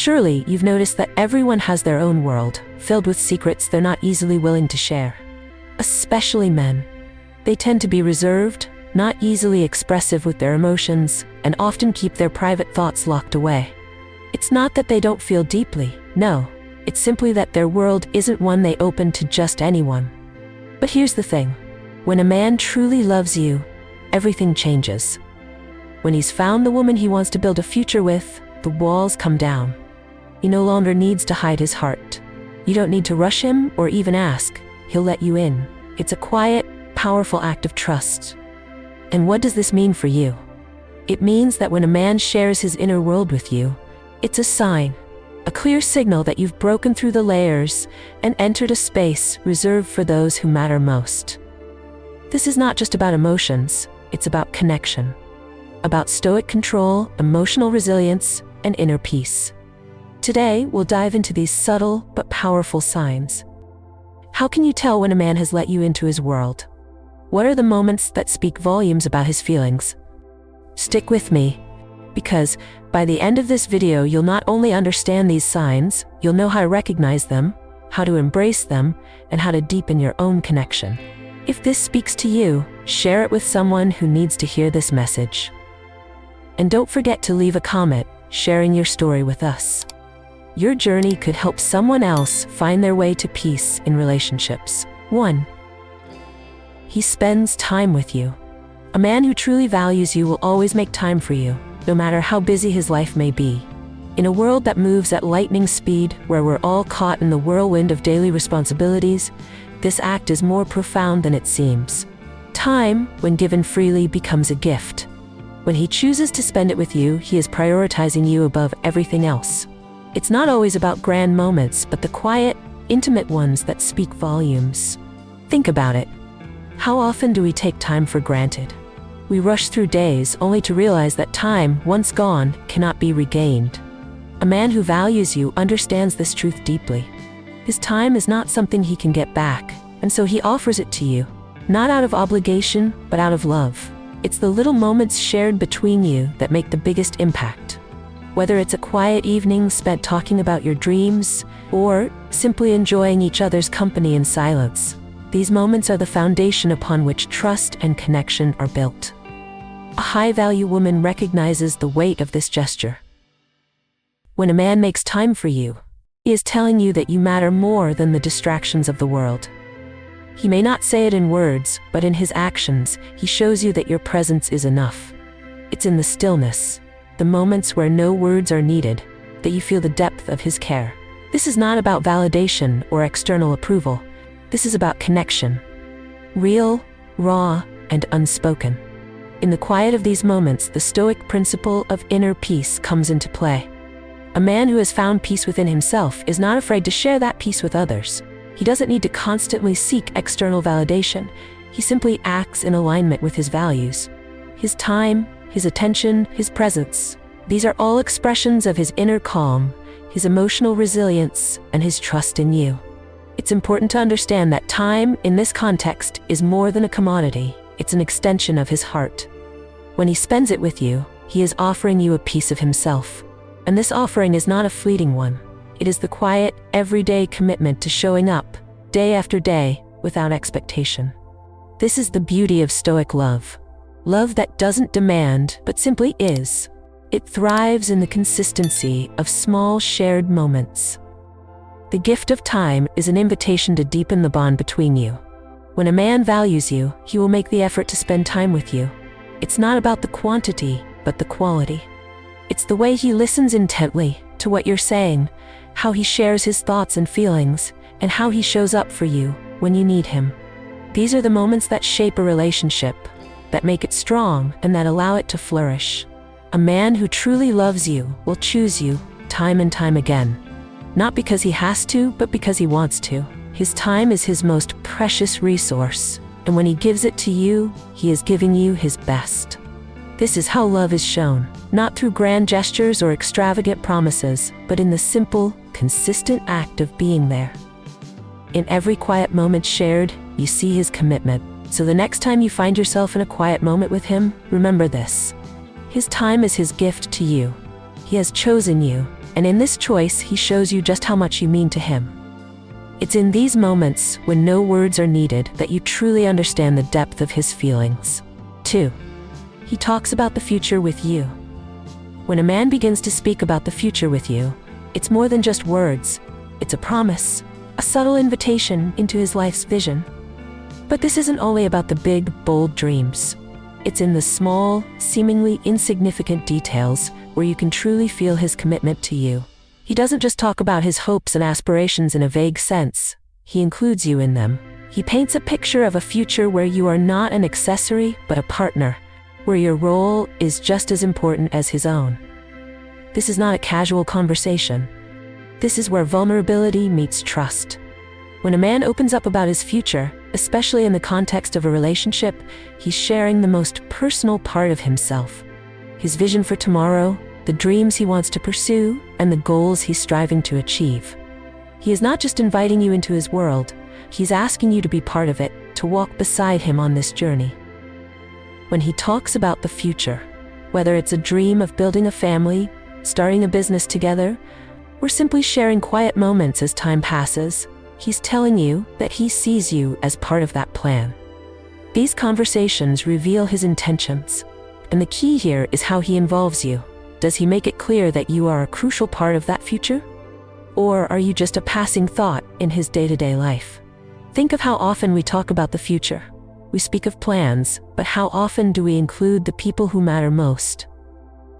Surely you've noticed that everyone has their own world, filled with secrets they're not easily willing to share. Especially men. They tend to be reserved, not easily expressive with their emotions, and often keep their private thoughts locked away. It's not that they don't feel deeply, no. It's simply that their world isn't one they open to just anyone. But here's the thing. When a man truly loves you, everything changes. When he's found the woman he wants to build a future with, the walls come down. He no longer needs to hide his heart. You don't need to rush him or even ask. He'll let you in. It's a quiet, powerful act of trust. And what does this mean for you? It means that when a man shares his inner world with you, it's a sign, a clear signal that you've broken through the layers and entered a space reserved for those who matter most. This is not just about emotions, it's about connection. About stoic control, emotional resilience, and inner peace. Today, we'll dive into these subtle but powerful signs. How can you tell when a man has let you into his world? What are the moments that speak volumes about his feelings? Stick with me, because by the end of this video, you'll not only understand these signs, you'll know how to recognize them, how to embrace them, and how to deepen your own connection. If this speaks to you, share it with someone who needs to hear this message. And don't forget to leave a comment, sharing your story with us. Your journey could help someone else find their way to peace in relationships. 1. He spends time with you. A man who truly values you will always make time for you, no matter how busy his life may be. In a world that moves at lightning speed, where we're all caught in the whirlwind of daily responsibilities, this act is more profound than it seems. Time, when given freely, becomes a gift. When he chooses to spend it with you, he is prioritizing you above everything else. It's not always about grand moments, but the quiet, intimate ones that speak volumes. Think about it. How often do we take time for granted? We rush through days only to realize that time, once gone, cannot be regained. A man who values you understands this truth deeply. His time is not something he can get back, and so he offers it to you, not out of obligation, but out of love. It's the little moments shared between you that make the biggest impact. Whether it's a quiet evening spent talking about your dreams, or simply enjoying each other's company in silence, these moments are the foundation upon which trust and connection are built. A high-value woman recognizes the weight of this gesture. When a man makes time for you, he is telling you that you matter more than the distractions of the world. He may not say it in words, but in his actions, he shows you that your presence is enough. It's in the stillness, the moments where no words are needed, that you feel the depth of his care. This is not about validation or external approval. This is about connection. Real, raw, and unspoken. In the quiet of these moments, the Stoic principle of inner peace comes into play. A man who has found peace within himself is not afraid to share that peace with others. He doesn't need to constantly seek external validation. He simply acts in alignment with his values. His time, his attention, his presence. These are all expressions of his inner calm, his emotional resilience, and his trust in you. It's important to understand that time, in this context, is more than a commodity. It's an extension of his heart. When he spends it with you, he is offering you a piece of himself. And this offering is not a fleeting one. It is the quiet, everyday commitment to showing up, day after day, without expectation. This is the beauty of Stoic love. Love that doesn't demand, but simply is. It thrives in the consistency of small shared moments. The gift of time is an invitation to deepen the bond between you. When a man values you, he will make the effort to spend time with you. It's not about the quantity, but the quality. It's the way he listens intently to what you're saying, how he shares his thoughts and feelings, and how he shows up for you when you need him. These are the moments that shape a relationship, that make it strong, and that allow it to flourish. A man who truly loves you will choose you time and time again. Not because he has to, but because he wants to. His time is his most precious resource, and when he gives it to you, he is giving you his best. This is how love is shown, not through grand gestures or extravagant promises, but in the simple, consistent act of being there. In every quiet moment shared, you see his commitment. So the next time you find yourself in a quiet moment with him, remember this. His time is his gift to you. He has chosen you, And in this choice, he shows you just how much you mean to him. It's in these moments, when no words are needed, that you truly understand the depth of his feelings. 2. He talks about the future with you. When a man begins to speak about the future with you, it's more than just words. It's a promise, a subtle invitation into his life's vision. But this isn't only about the big, bold dreams. It's in the small, seemingly insignificant details where you can truly feel his commitment to you. He doesn't just talk about his hopes and aspirations in a vague sense. He includes you in them. He paints a picture of a future where you are not an accessory, but a partner, where your role is just as important as his own. This is not a casual conversation. This is where vulnerability meets trust. When a man opens up about his future, especially in the context of a relationship, he's sharing the most personal part of himself. His vision for tomorrow, the dreams he wants to pursue, and the goals he's striving to achieve. He is not just inviting you into his world, he's asking you to be part of it, to walk beside him on this journey. When he talks about the future, whether it's a dream of building a family, starting a business together, or simply sharing quiet moments as time passes, he's telling you that he sees you as part of that plan. These conversations reveal his intentions, and the key here is how he involves you. Does he make it clear that you are a crucial part of that future? Or are you just a passing thought in his day-to-day life? Think of how often we talk about the future. We speak of plans, but how often do we include the people who matter most?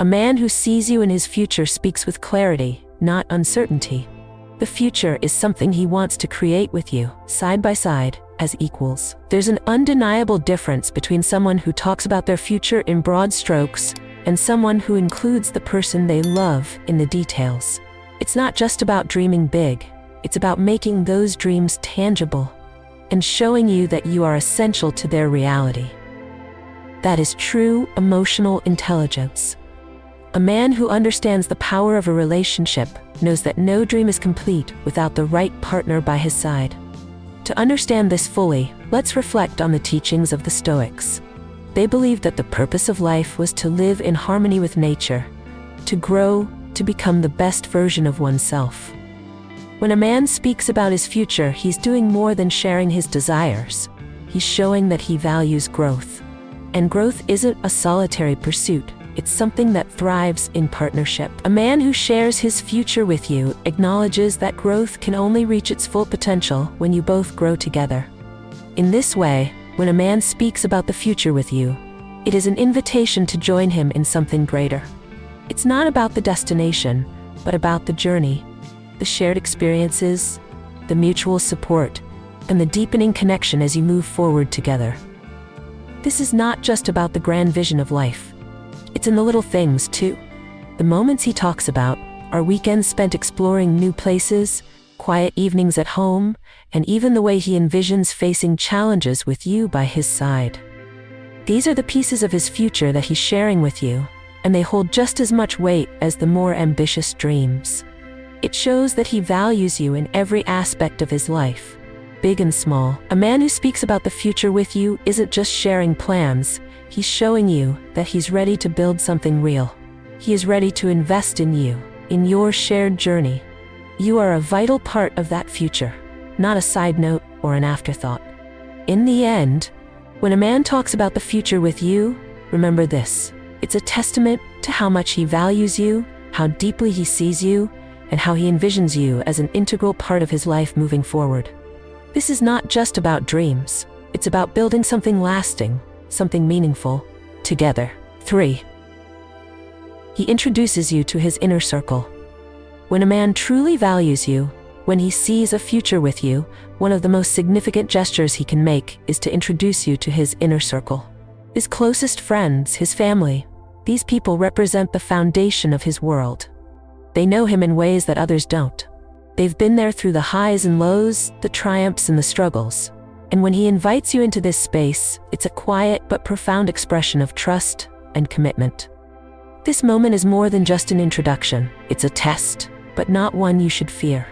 A man who sees you in his future speaks with clarity, not uncertainty. The future is something he wants to create with you, side by side, as equals. There's an undeniable difference between someone who talks about their future in broad strokes and someone who includes the person they love in the details. It's not just about dreaming big, it's about making those dreams tangible and showing you that you are essential to their reality. That is true emotional intelligence. A man who understands the power of a relationship knows that no dream is complete without the right partner by his side. To understand this fully, let's reflect on the teachings of the Stoics. They believed that the purpose of life was to live in harmony with nature, to grow, to become the best version of oneself. When a man speaks about his future, he's doing more than sharing his desires. He's showing that he values growth. And growth isn't a solitary pursuit. It's something that thrives in partnership. A man who shares his future with you acknowledges that growth can only reach its full potential when you both grow together. In this way, when a man speaks about the future with you, it is an invitation to join him in something greater. It's not about the destination, but about the journey, the shared experiences, the mutual support, and the deepening connection as you move forward together. This is not just about the grand vision of life. It's in the little things, too. The moments he talks about are weekends spent exploring new places, quiet evenings at home, and even the way he envisions facing challenges with you by his side. These are the pieces of his future that he's sharing with you, and they hold just as much weight as the more ambitious dreams. It shows that he values you in every aspect of his life, big and small. A man who speaks about the future with you isn't just sharing plans. He's showing you that he's ready to build something real. He is ready to invest in you, in your shared journey. You are a vital part of that future, not a side note or an afterthought. In the end, when a man talks about the future with you, remember this: it's a testament to how much he values you, how deeply he sees you, and how he envisions you as an integral part of his life moving forward. This is not just about dreams. It's about building something lasting, something meaningful, together. 3. He introduces you to his inner circle. When a man truly values you, when he sees a future with you, one of the most significant gestures he can make is to introduce you to his inner circle. His closest friends, his family, these people represent the foundation of his world. They know him in ways that others don't. They've been there through the highs and lows, the triumphs and the struggles. And when he invites you into this space, it's a quiet but profound expression of trust and commitment. This moment is more than just an introduction. It's a test, but not one you should fear.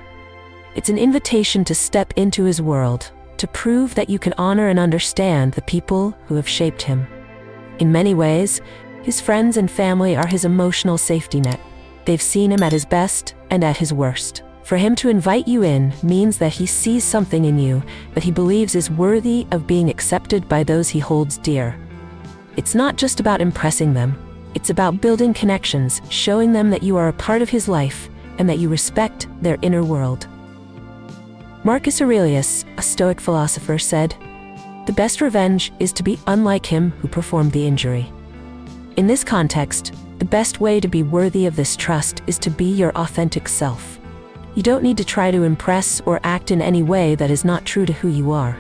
It's an invitation to step into his world, to prove that you can honor and understand the people who have shaped him. In many ways, his friends and family are his emotional safety net. They've seen him at his best and at his worst. For him to invite you in means that he sees something in you that he believes is worthy of being accepted by those he holds dear. It's not just about impressing them. It's about building connections, showing them that you are a part of his life and that you respect their inner world. Marcus Aurelius, a Stoic philosopher, said, "The best revenge is to be unlike him who performed the injury." In this context, the best way to be worthy of this trust is to be your authentic self. You don't need to try to impress or act in any way that is not true to who you are.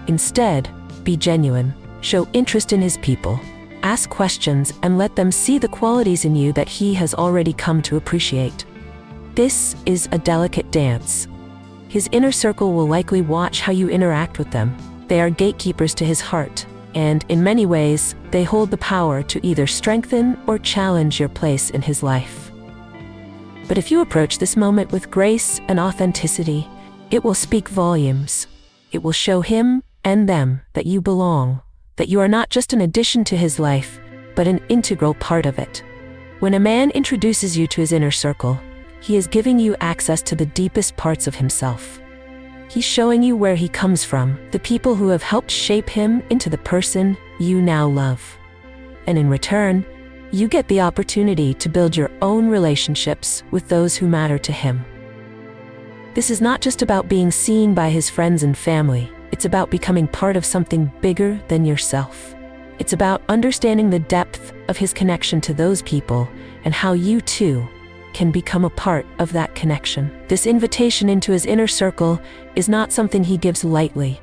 Instead, be genuine, show interest in his people, ask questions, and let them see the qualities in you that he has already come to appreciate. This is a delicate dance. His inner circle will likely watch how you interact with them. They are gatekeepers to his heart, and in many ways, they hold the power to either strengthen or challenge your place in his life. But if you approach this moment with grace and authenticity, it will speak volumes. It will show him and them that you belong, that you are not just an addition to his life, but an integral part of it. When a man introduces you to his inner circle, he is giving you access to the deepest parts of himself. He's showing you where he comes from, the people who have helped shape him into the person you now love. And in return, you get the opportunity to build your own relationships with those who matter to him. This is not just about being seen by his friends and family. It's about becoming part of something bigger than yourself. It's about understanding the depth of his connection to those people and how you too can become a part of that connection. This invitation into his inner circle is not something he gives lightly.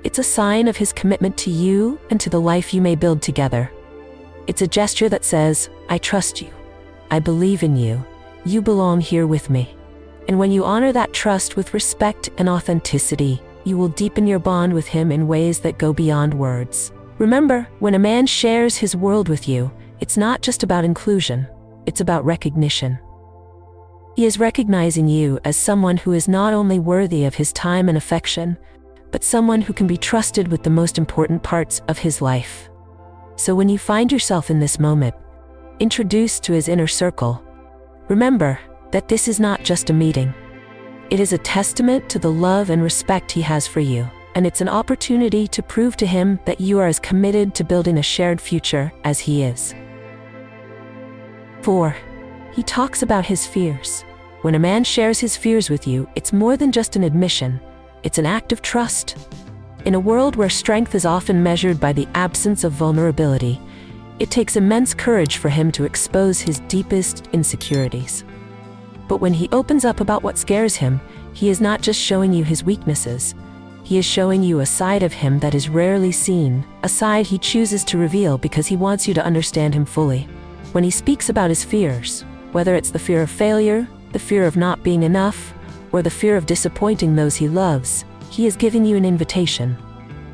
It's a sign of his commitment to you and to the life you may build together. It's a gesture that says, "I trust you. I believe in you. You belong here with me." And when you honor that trust with respect and authenticity, you will deepen your bond with him in ways that go beyond words. Remember, when a man shares his world with you, it's not just about inclusion, it's about recognition. He is recognizing you as someone who is not only worthy of his time and affection, but someone who can be trusted with the most important parts of his life. So when you find yourself in this moment, introduced to his inner circle, remember that this is not just a meeting. It is a testament to the love and respect he has for you, and it's an opportunity to prove to him that you are as committed to building a shared future as he is. 4. He talks about his fears. When a man shares his fears with you, it's more than just an admission. It's an act of trust. In a world where strength is often measured by the absence of vulnerability, it takes immense courage for him to expose his deepest insecurities. But when he opens up about what scares him, he is not just showing you his weaknesses. He is showing you a side of him that is rarely seen, a side he chooses to reveal because he wants you to understand him fully. When he speaks about his fears, whether it's the fear of failure, the fear of not being enough, or the fear of disappointing those he loves, he is giving you an invitation.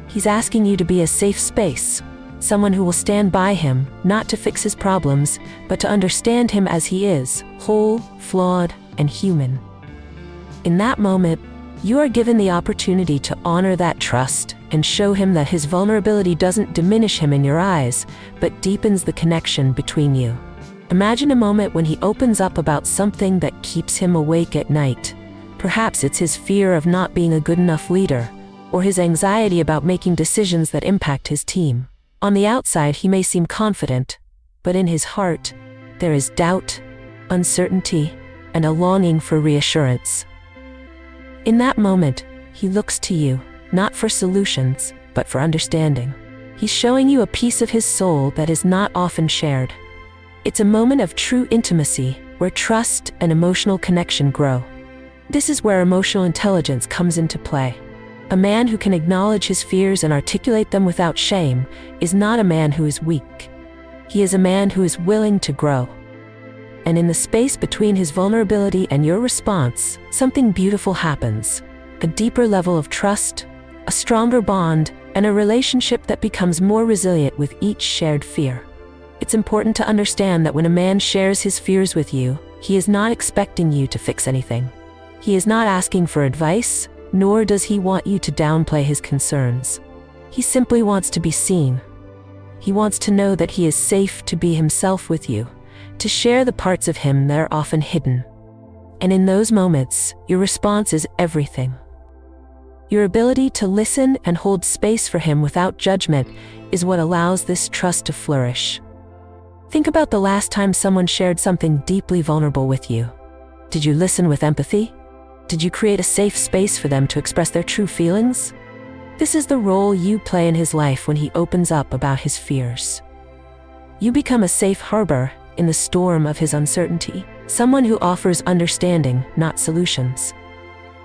He's asking you to be a safe space, someone who will stand by him, not to fix his problems, but to understand him as he is, whole, flawed, and human. In that moment, you are given the opportunity to honor that trust and show him that his vulnerability doesn't diminish him in your eyes, but deepens the connection between you. Imagine a moment when he opens up about something that keeps him awake at night. Perhaps it's his fear of not being a good enough leader, or his anxiety about making decisions that impact his team. On the outside, he may seem confident, but in his heart, there is doubt, uncertainty, and a longing for reassurance. In that moment, he looks to you, not for solutions, but for understanding. He's showing you a piece of his soul that is not often shared. It's a moment of true intimacy, where trust and emotional connection grow. This is where emotional intelligence comes into play. A man who can acknowledge his fears and articulate them without shame is not a man who is weak. He is a man who is willing to grow. And in the space between his vulnerability and your response, something beautiful happens. A deeper level of trust, a stronger bond, and a relationship that becomes more resilient with each shared fear. It's important to understand that when a man shares his fears with you, he is not expecting you to fix anything. He is not asking for advice, nor does he want you to downplay his concerns. He simply wants to be seen. He wants to know that he is safe to be himself with you, to share the parts of him that are often hidden. And in those moments, your response is everything. Your ability to listen and hold space for him without judgment is what allows this trust to flourish. Think about the last time someone shared something deeply vulnerable with you. Did you listen with empathy? Did you create a safe space for them to express their true feelings? This is the role you play in his life when he opens up about his fears. You become a safe harbor in the storm of his uncertainty, someone who offers understanding, not solutions.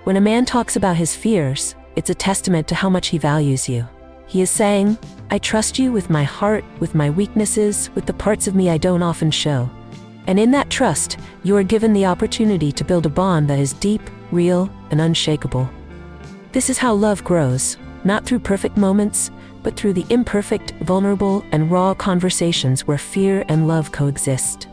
When a man talks about his fears, it's a testament to how much he values you. He is saying, I trust you with my heart, with my weaknesses, with the parts of me I don't often show. And in that trust, you are given the opportunity to build a bond that is deep, real, and unshakable. This is how love grows, not through perfect moments, but through the imperfect, vulnerable, and raw conversations where fear and love coexist.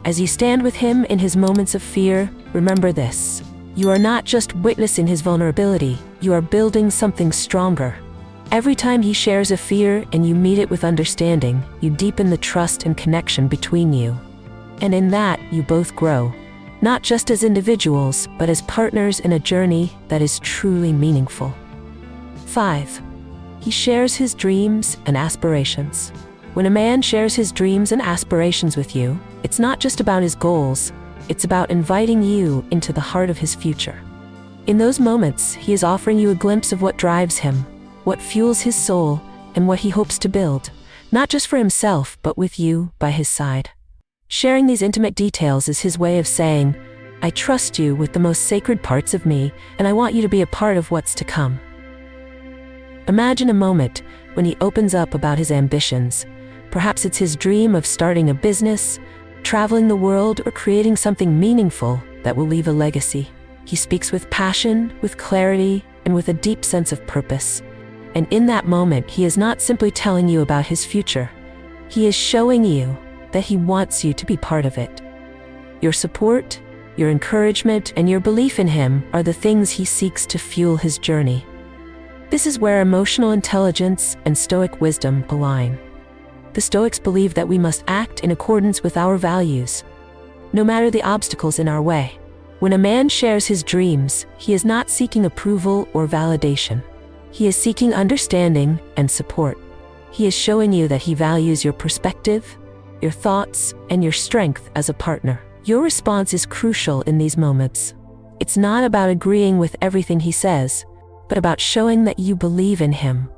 As you stand with him in his moments of fear, remember this. You are not just witnessing his vulnerability, you are building something stronger. Every time he shares a fear and you meet it with understanding, you deepen the trust and connection between you. And in that, you both grow. Not just as individuals, but as partners in a journey that is truly meaningful. 5. He shares his dreams and aspirations. When a man shares his dreams and aspirations with you, it's not just about his goals, it's about inviting you into the heart of his future. In those moments, he is offering you a glimpse of what drives him, what fuels his soul, and what he hopes to build, not just for himself, but with you by his side. Sharing these intimate details is his way of saying, I trust you with the most sacred parts of me, and I want you to be a part of what's to come. Imagine a moment when he opens up about his ambitions. Perhaps it's his dream of starting a business, traveling the world, or creating something meaningful that will leave a legacy. He speaks with passion, with clarity, and with a deep sense of purpose. And in that moment, he is not simply telling you about his future. He is showing you that he wants you to be part of it. Your support, your encouragement, and your belief in him are the things he seeks to fuel his journey. This is where emotional intelligence and Stoic wisdom align. The Stoics believe that we must act in accordance with our values, no matter the obstacles in our way. When a man shares his dreams, he is not seeking approval or validation. He is seeking understanding and support. He is showing you that he values your perspective, your thoughts, and your strength as a partner. Your response is crucial in these moments. It's not about agreeing with everything he says, but about showing that you believe in him,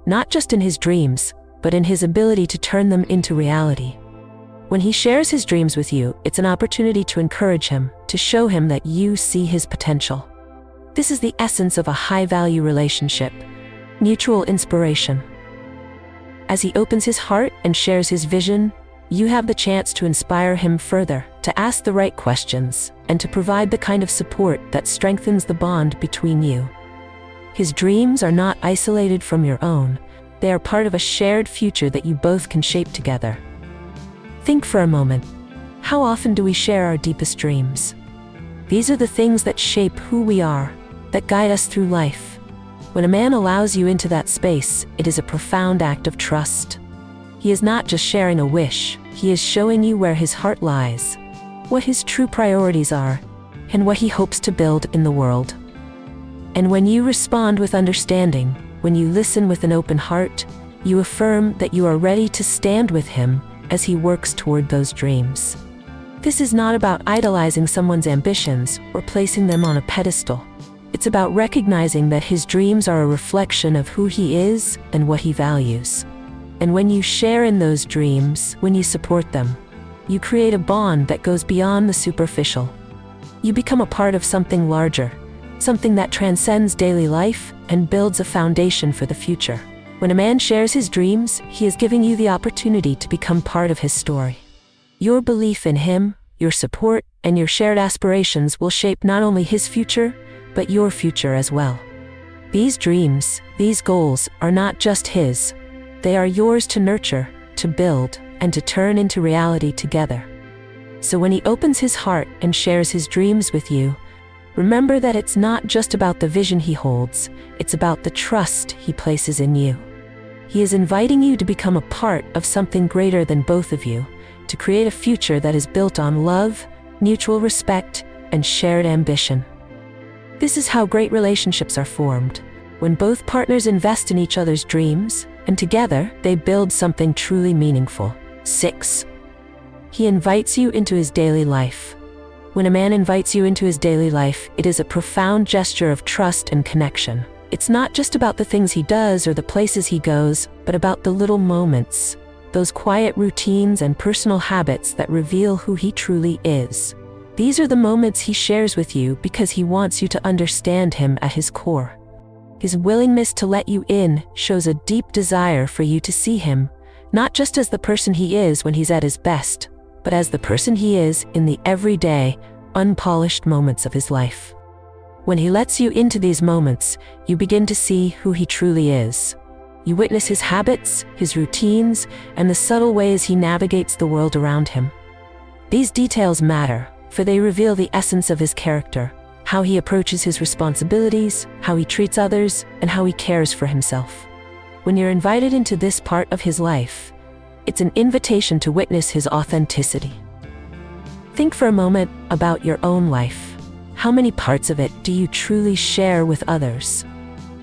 not just in his dreams, but in his ability to turn them into reality. When he shares his dreams with you, it's an opportunity to encourage him, to show him that you see his potential. This is the essence of a high-value relationship, mutual inspiration. As he opens his heart and shares his vision, you have the chance to inspire him further, to ask the right questions, and to provide the kind of support that strengthens the bond between you. His dreams are not isolated from your own. They are part of a shared future that you both can shape together. Think for a moment. How often do we share our deepest dreams? These are the things that shape who we are, that guide us through life. When a man allows you into that space, it is a profound act of trust. He is not just sharing a wish, he is showing you where his heart lies, what his true priorities are, and what he hopes to build in the world. And when you respond with understanding, when you listen with an open heart, you affirm that you are ready to stand with him as he works toward those dreams. This is not about idolizing someone's ambitions or placing them on a pedestal. It's about recognizing that his dreams are a reflection of who he is and what he values. And when you share in those dreams, when you support them, you create a bond that goes beyond the superficial. You become a part of something larger, something that transcends daily life and builds a foundation for the future. When a man shares his dreams, he is giving you the opportunity to become part of his story. Your belief in him, your support, and your shared aspirations will shape not only his future, but your future as well. These dreams, these goals, are not just his. They are yours to nurture, to build, and to turn into reality together. So when he opens his heart and shares his dreams with you, remember that it's not just about the vision he holds, it's about the trust he places in you. He is inviting you to become a part of something greater than both of you, to create a future that is built on love, mutual respect, and shared ambition. This is how great relationships are formed, when both partners invest in each other's dreams, and together they build something truly meaningful. 6. He invites you into his daily life. When a man invites you into his daily life, it is a profound gesture of trust and connection. It's not just about the things he does or the places he goes, but about the little moments, those quiet routines and personal habits that reveal who he truly is. These are the moments he shares with you because he wants you to understand him at his core. His willingness to let you in shows a deep desire for you to see him, not just as the person he is when he's at his best, but as the person he is in the everyday, unpolished moments of his life. When he lets you into these moments, you begin to see who he truly is. You witness his habits, his routines, and the subtle ways he navigates the world around him. These details matter, for they reveal the essence of his character, how he approaches his responsibilities, how he treats others, and how he cares for himself. When you're invited into this part of his life, it's an invitation to witness his authenticity. Think for a moment about your own life. How many parts of it do you truly share with others?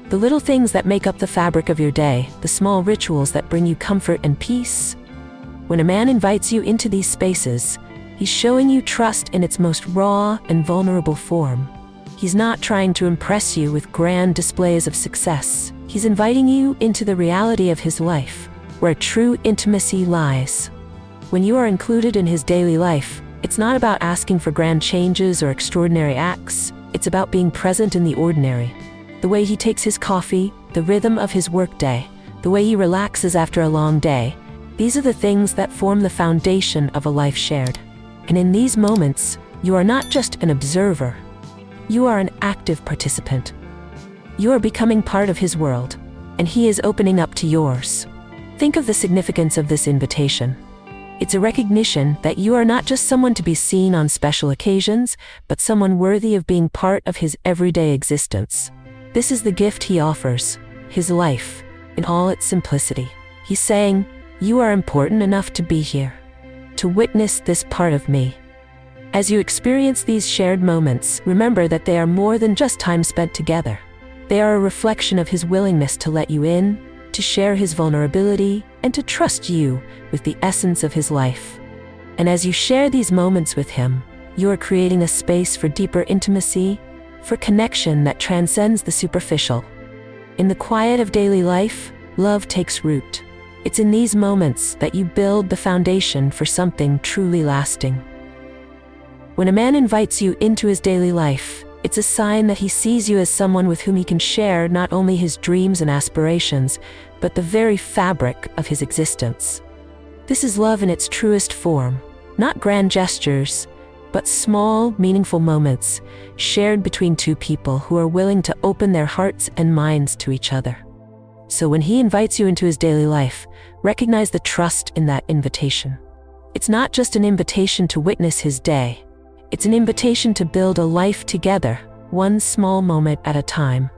The little things that make up the fabric of your day, the small rituals that bring you comfort and peace. When a man invites you into these spaces, he's showing you trust in its most raw and vulnerable form. He's not trying to impress you with grand displays of success. He's inviting you into the reality of his life, where true intimacy lies. When you are included in his daily life, it's not about asking for grand changes or extraordinary acts. It's about being present in the ordinary. The way he takes his coffee, the rhythm of his workday, the way he relaxes after a long day. These are the things that form the foundation of a life shared. And in these moments, you are not just an observer. You are an active participant. You are becoming part of his world, and he is opening up to yours. Think of the significance of this invitation. It's a recognition that you are not just someone to be seen on special occasions, but someone worthy of being part of his everyday existence. This is the gift he offers, his life, in all its simplicity. He's saying, you are important enough to be here, to witness this part of me. As you experience these shared moments, remember that they are more than just time spent together. They are a reflection of his willingness to let you in, to share his vulnerability, and to trust you with the essence of his life. And as you share these moments with him, you are creating a space for deeper intimacy, for connection that transcends the superficial. In the quiet of daily life, love takes root. It's in these moments that you build the foundation for something truly lasting. When a man invites you into his daily life, it's a sign that he sees you as someone with whom he can share not only his dreams and aspirations, but the very fabric of his existence. This is love in its truest form, not grand gestures, but small, meaningful moments shared between two people who are willing to open their hearts and minds to each other. So when he invites you into his daily life, recognize the trust in that invitation. It's not just an invitation to witness his day. It's an invitation to build a life together, one small moment at a time.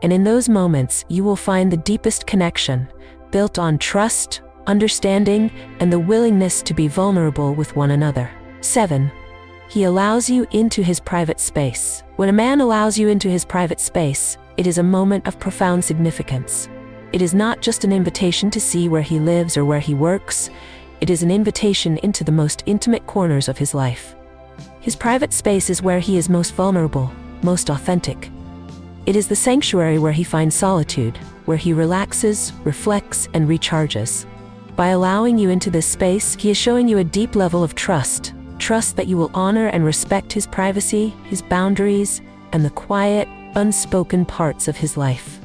And in those moments, you will find the deepest connection, built on trust, understanding, and the willingness to be vulnerable with one another. 7. He allows you into his private space. When a man allows you into his private space, it is a moment of profound significance. It is not just an invitation to see where he lives or where he works. It is an invitation into the most intimate corners of his life. His private space is where he is most vulnerable, most authentic. It is the sanctuary where he finds solitude, where he relaxes, reflects, and recharges. By allowing you into this space, he is showing you a deep level of trust that you will honor and respect his privacy, his boundaries, and the quiet, unspoken parts of his life.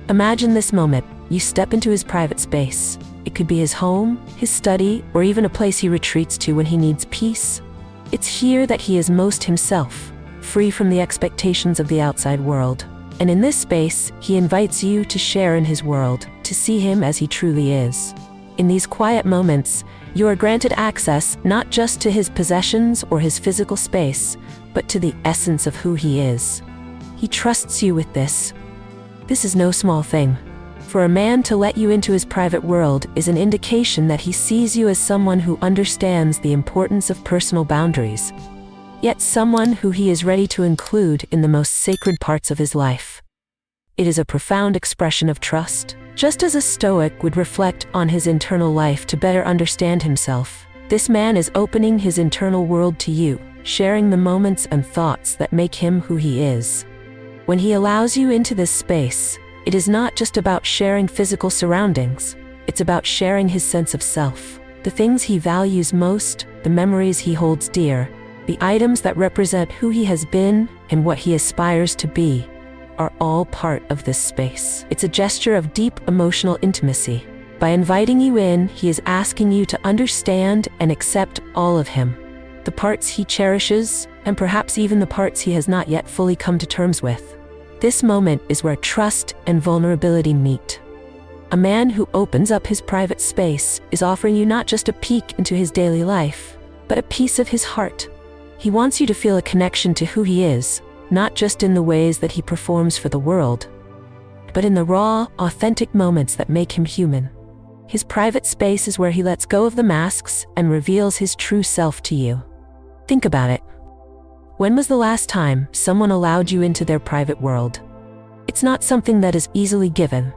Imagine this moment. You step into his private space. It could be his home, his study, or even a place he retreats to when he needs peace. It's here that he is most himself, free from the expectations of the outside world. And in this space, he invites you to share in his world, to see him as he truly is. In these quiet moments, you are granted access not just to his possessions or his physical space, but to the essence of who he is. He trusts you with this. This is no small thing. For a man to let you into his private world is an indication that he sees you as someone who understands the importance of personal boundaries, yet someone who he is ready to include in the most sacred parts of his life. It is a profound expression of trust. Just as a Stoic would reflect on his internal life to better understand himself, this man is opening his internal world to you, sharing the moments and thoughts that make him who he is. When he allows you into this space, it is not just about sharing physical surroundings, it's about sharing his sense of self. The things he values most, the memories he holds dear, the items that represent who he has been and what he aspires to be, are all part of this space. It's a gesture of deep emotional intimacy. By inviting you in, he is asking you to understand and accept all of him, the parts he cherishes, and perhaps even the parts he has not yet fully come to terms with. This moment is where trust and vulnerability meet. A man who opens up his private space is offering you not just a peek into his daily life, but a piece of his heart. He wants you to feel a connection to who he is, not just in the ways that he performs for the world, but in the raw, authentic moments that make him human. His private space is where he lets go of the masks and reveals his true self to you. Think about it. When was the last time someone allowed you into their private world? It's not something that is easily given.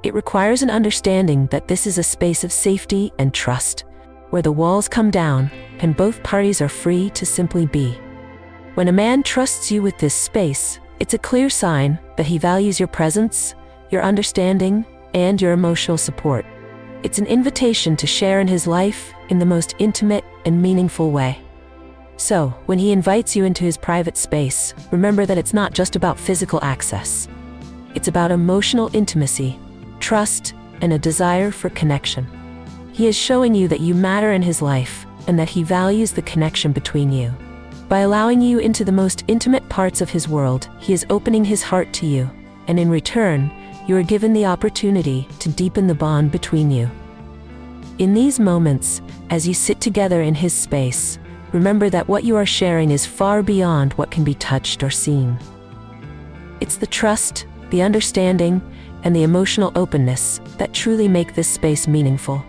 It requires an understanding that this is a space of safety and trust, where the walls come down and both parties are free to simply be. When a man trusts you with this space, it's a clear sign that he values your presence, your understanding, and your emotional support. It's an invitation to share in his life in the most intimate and meaningful way. So, when he invites you into his private space, remember that it's not just about physical access. It's about emotional intimacy, trust, and a desire for connection. He is showing you that you matter in his life and that he values the connection between you. By allowing you into the most intimate parts of his world, he is opening his heart to you, and in return, you are given the opportunity to deepen the bond between you. In these moments, as you sit together in his space, remember that what you are sharing is far beyond what can be touched or seen. It's the trust, the understanding, and the emotional openness that truly make this space meaningful.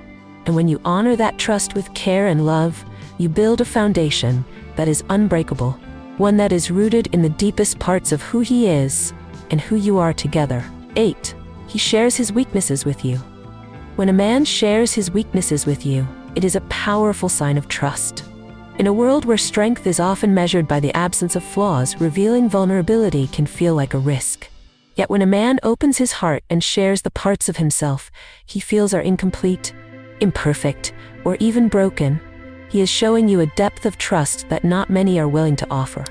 And when you honor that trust with care and love, you build a foundation that is unbreakable, one that is rooted in the deepest parts of who he is and who you are together. 8. He shares his weaknesses with you. When a man shares his weaknesses with you, it is a powerful sign of trust. In a world where strength is often measured by the absence of flaws, revealing vulnerability can feel like a risk. Yet when a man opens his heart and shares the parts of himself he feels are incomplete, imperfect, or even broken, he is showing you a depth of trust that not many are willing to offer.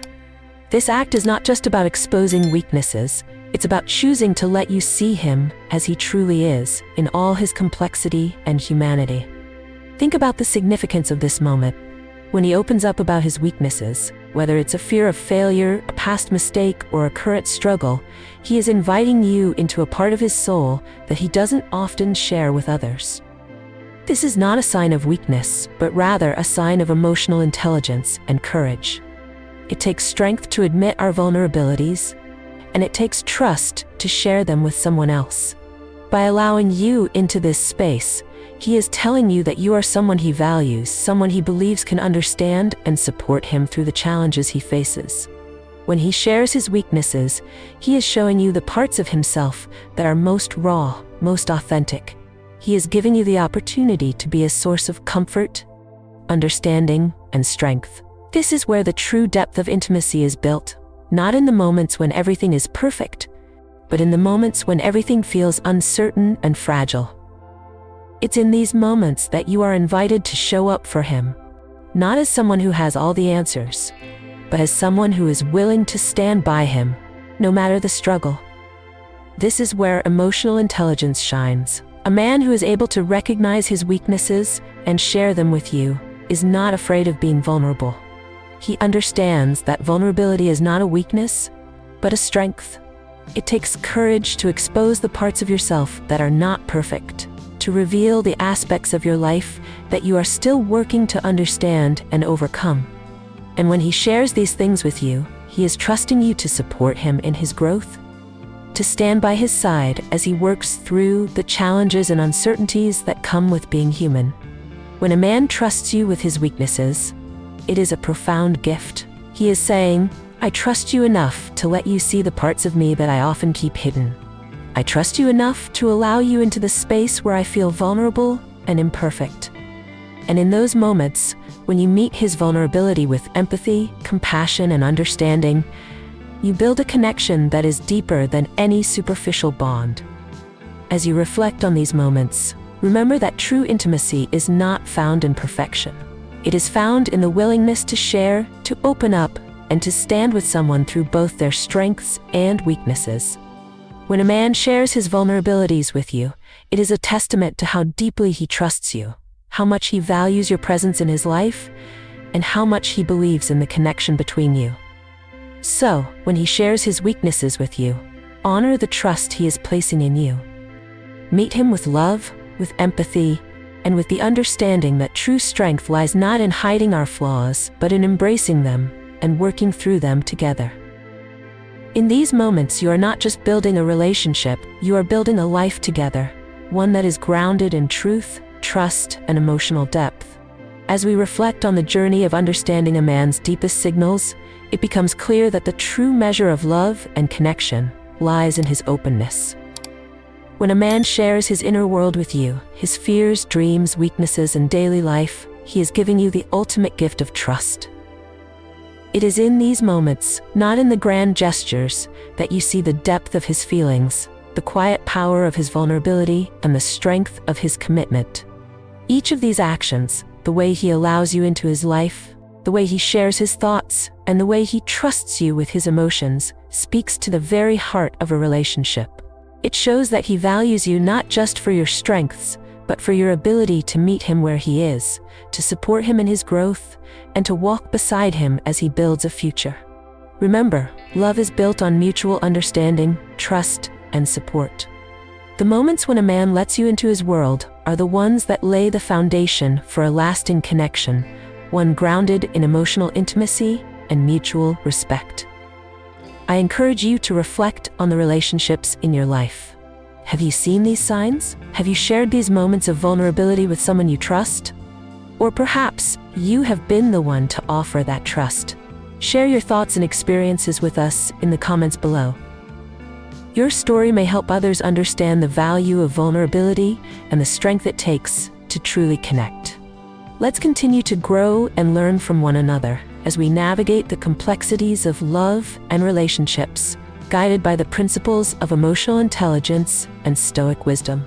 This act is not just about exposing weaknesses, it's about choosing to let you see him as he truly is, in all his complexity and humanity. Think about the significance of this moment. When he opens up about his weaknesses, whether it's a fear of failure, a past mistake, or a current struggle, he is inviting you into a part of his soul that he doesn't often share with others. This is not a sign of weakness, but rather a sign of emotional intelligence and courage. It takes strength to admit our vulnerabilities, and it takes trust to share them with someone else. By allowing you into this space, he is telling you that you are someone he values, someone he believes can understand and support him through the challenges he faces. When he shares his weaknesses, he is showing you the parts of himself that are most raw, most authentic. He is giving you the opportunity to be a source of comfort, understanding, and strength. This is where the true depth of intimacy is built, not in the moments when everything is perfect, but in the moments when everything feels uncertain and fragile. It's in these moments that you are invited to show up for him, not as someone who has all the answers, but as someone who is willing to stand by him, no matter the struggle. This is where emotional intelligence shines. A man who is able to recognize his weaknesses and share them with you is not afraid of being vulnerable. He understands that vulnerability is not a weakness, but a strength. It takes courage to expose the parts of yourself that are not perfect, to reveal the aspects of your life that you are still working to understand and overcome. And when he shares these things with you, he is trusting you to support him in his growth, to stand by his side as he works through the challenges and uncertainties that come with being human. When a man trusts you with his weaknesses, it is a profound gift. He is saying, I trust you enough to let you see the parts of me that I often keep hidden. I trust you enough to allow you into the space where I feel vulnerable and imperfect. And in those moments, when you meet his vulnerability with empathy, compassion, and understanding, you build a connection that is deeper than any superficial bond. As you reflect on these moments, remember that true intimacy is not found in perfection. It is found in the willingness to share, to open up, and to stand with someone through both their strengths and weaknesses. When a man shares his vulnerabilities with you, it is a testament to how deeply he trusts you, how much he values your presence in his life, and how much he believes in the connection between you. So, when he shares his weaknesses with you, honor the trust he is placing in you. Meet him with love, with empathy, and with the understanding that true strength lies not in hiding our flaws, but in embracing them and working through them together. In these moments, you are not just building a relationship, you are building a life together, one that is grounded in truth, trust, and emotional depth. As we reflect on the journey of understanding a man's deepest signals, it becomes clear that the true measure of love and connection lies in his openness. When a man shares his inner world with you, his fears, dreams, weaknesses, and daily life, he is giving you the ultimate gift of trust. It is in these moments, not in the grand gestures, that you see the depth of his feelings, the quiet power of his vulnerability, and the strength of his commitment. Each of these actions, the way he allows you into his life, the way he shares his thoughts, and the way he trusts you with his emotions, speaks to the very heart of a relationship. It shows that he values you not just for your strengths, but for your ability to meet him where he is, to support him in his growth, and to walk beside him as he builds a future. Remember, love is built on mutual understanding, trust, and support. The moments when a man lets you into his world are the ones that lay the foundation for a lasting connection, one grounded in emotional intimacy and mutual respect. I encourage you to reflect on the relationships in your life. Have you seen these signs? Have you shared these moments of vulnerability with someone you trust? Or perhaps you have been the one to offer that trust. Share your thoughts and experiences with us in the comments below. Your story may help others understand the value of vulnerability and the strength it takes to truly connect. Let's continue to grow and learn from one another as we navigate the complexities of love and relationships, guided by the principles of emotional intelligence and Stoic wisdom.